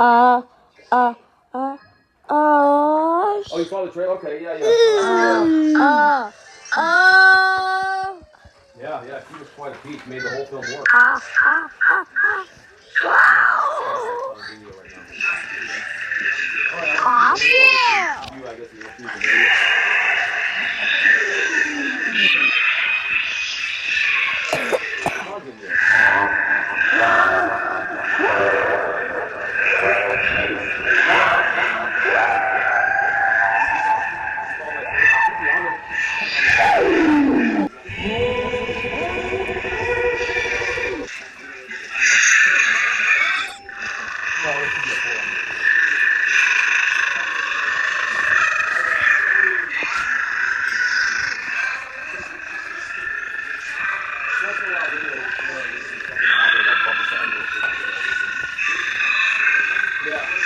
Uh, uh, uh, uh, Oh, you saw the trailer? Okay, yeah. Yeah, she was quite a piece. Made the whole film work. You, I guess, you were choosing. Yeah.